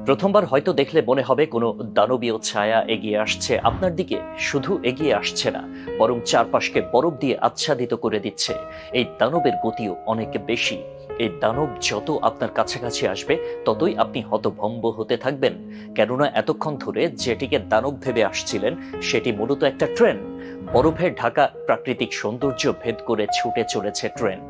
প্রথমবার হয়তো দেখলে মনে হবে কোনো দানবীয় ছায়া এগিয়ে আসছে আপনার দিকে। শুধু এগিয়ে আসছে না, বরং চারপাশকে বরফ দিয়ে আচ্ছাদিত করে দিচ্ছে। এই দানবের গতিও অনেক বেশি। এই দানব যত আপনার কাছাকাছি আসবে, ততই আপনি হতভম্ব হতে থাকবেন। কেননা এতক্ষণ ধরে যেটিকে দানব ভেবে আসছিলেন, সেটি মূলত একটা ট্রেন। বরফে ঢাকা প্রাকৃতিক সৌন্দর্য ভেদ করে ছুটে চলেছে ট্রেন।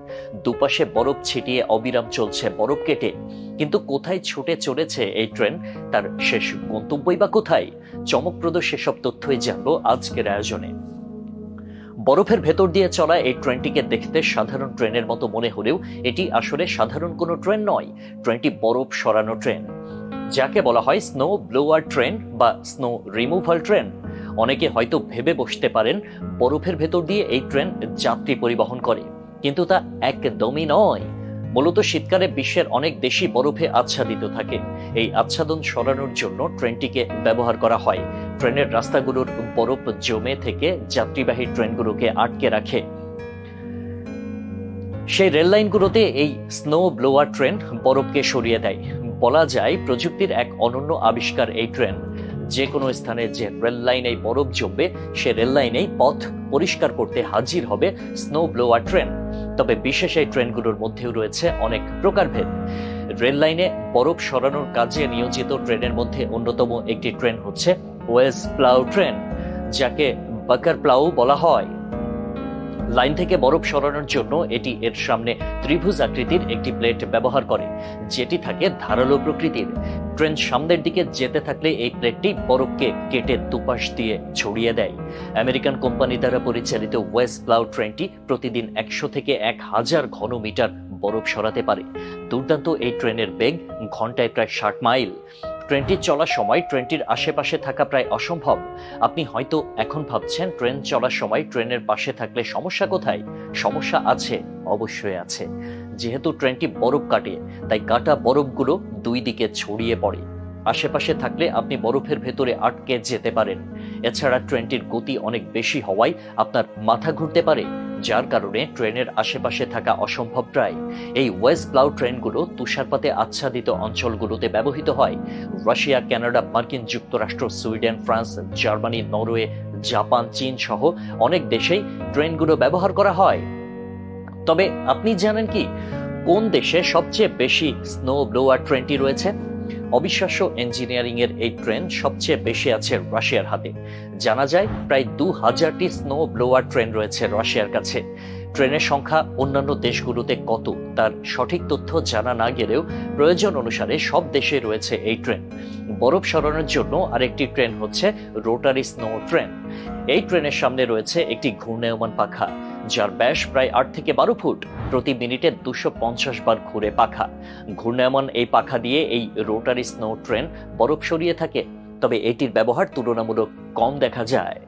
দুপাশে বরফ ছিটিয়ে অবিরাম চলছে বরফ কেটে। কিন্তু কোথায় ছুটে চলেছে এই ট্রেন, তার শেষ গন্তব্যই বা কোথায়? চমকপ্রদ সেসব তথ্যই জানবো আজকের আয়োজনে। বরফের ভেতর দিয়ে চলা এই ট্রেনটিকে দেখতে সাধারণ ট্রেনের মতো মনে হলেও এটি আসলে সাধারণ কোনো ট্রেন নয়। ট্রেনটি বরফ সরানো ট্রেন, যাকে বলা হয় স্নো ব্লোয়ার ট্রেন বা স্নো রিমুভাল ট্রেন। অনেকে হয়তো ভেবে বসতে পারেন বরফের ভেতর দিয়ে এই ট্রেন যাত্রী পরিবহন করে, কিন্তু তা একদমই নয়। মূলত শীতকালে বিশ্বের অনেক দেশই বরফে আচ্ছাদিত থাকে। এই আচ্ছাদন সরানোর জন্য ট্রেনটিকে ব্যবহার করা হয়। ট্রেনের রাস্তাগুলোর বরফ জমে থেকে যাত্রীবাহী ট্রেনগুলোকে আটকে রাখে। সেই রেল লাইনগুলোতে এই স্নো ব্লোয়ার ট্রেন বরফকে সরিয়ে দেয়। বলা যায় প্রযুক্তির এক অনন্য আবিষ্কার এই ট্রেন। যে কোনো স্থানে যে রেল লাইনে বরফ জমবে, সে রেল লাইনেই পথ পরিষ্কার করতে হাজির হবে স্নো ব্লোয়ার ট্রেন। তবে বিশেষ এই ট্রেনগুলোর মধ্যেও রয়েছে অনেক প্রকারভেদ। রেল লাইনে বরফ সরানোর কাজে নিয়োজিত ট্রেনের মধ্যে অন্যতম একটি ট্রেন হচ্ছে ওয়েজ প্লাউ ট্রেন, যাকে বাকার প্লাউ বলা হয়। লাইন থেকে বরফ সরানোর জন্য এটি এর সামনে ত্রিভুজ আকৃতির একটি প্লেট ব্যবহার করে, যেটি থাকে ধারালো প্রকৃতির। ট্রেন সামনের দিকে যেতে থাকলে এই প্লেটটি বরফকে কেটে দুপাশ দিয়ে ছড়িয়ে দেয়। আমেরিকান কোম্পানি দ্বারা পরিচালিত ওয়েজ প্লাউ ট্রেনটি প্রতিদিন 100 থেকে 1000 ঘনমিটার বরফ সরাতে পারে। দুর্দান্ত এই ট্রেনের বেগ ঘন্টায় প্রায় 60 মাইল। ট্রেনটি চলার সময় ট্রেনটির আশেপাশে থাকা প্রায় অসম্ভব। আপনি হয়তো এখন ভাবছেন ট্রেন চলার সময় ট্রেনের পাশে থাকলে সমস্যা কোথায়? সমস্যা আছে, অবশ্যই আছে। যেহেতু ট্রেনটি বরফ কাটে, তাই কাটা বরফগুলো দুই দিকে ছড়িয়ে পড়ে। আশেপাশে থাকলে আপনি বরফের ভেতরে আটকে যেতে পারেন। এছাড়া ট্রেনটির গতি অনেক বেশি হওয়ায় আপনার মাথা ঘুরতে পারে, যার কারণে ট্রেনের আশেপাশে থাকা অসম্ভব প্রায়। এই ওয়েজ প্লাউ ট্রেনগুলো তুষারপাতে আচ্ছাদিত অঞ্চলগুলোতে ব্যবহৃত হয়। রাশিয়া, কানাডা, মার্কিন যুক্তরাষ্ট্র, Sweden, France, Germany, Norway, Japan, চীন সহ অনেক দেশেই ট্রেনগুলো ব্যবহার করা হয়। তবে আপনি জানেন কি কোন দেশে সবচেয়ে বেশি স্নো ব্লোয়ার ট্রেনটি রয়েছে? অবিশ্বাস্য ইঞ্জিনিয়ারিং এর এই ট্রেন সবচেয়ে বেশি আছে রাশিয়ার হাতে। জানা যায় প্রায় 2000টি স্নো ব্লোয়ার ট্রেন রয়েছে রাশিয়ার কাছে। ট্রেনের সংখ্যা অন্যান্য দেশগুলোতে কত তার সঠিক তথ্য জানা না গেলেও প্রয়োজন অনুসারে সব দেশে রয়েছে এই ট্রেন। বরফ সরানোর জন্য আরেকটি ট্রেন হচ্ছে রোটারি স্নো ট্রেন। এই ট্রেনের সামনে রয়েছে একটি ঘূর্ণায়মান পাখা, যার ব্যাস প্রায় 8 থেকে 12 ফুট। প্রতি মিনিটে 250 বার ঘুরে পাখা। ঘূর্ণায়মান এই পাখা দিয়ে এই রোটারি স্নো ট্রেন বরফ সরিয়ে থাকে। তবে এটির ব্যবহার তুলনামূলক কম দেখা যায়।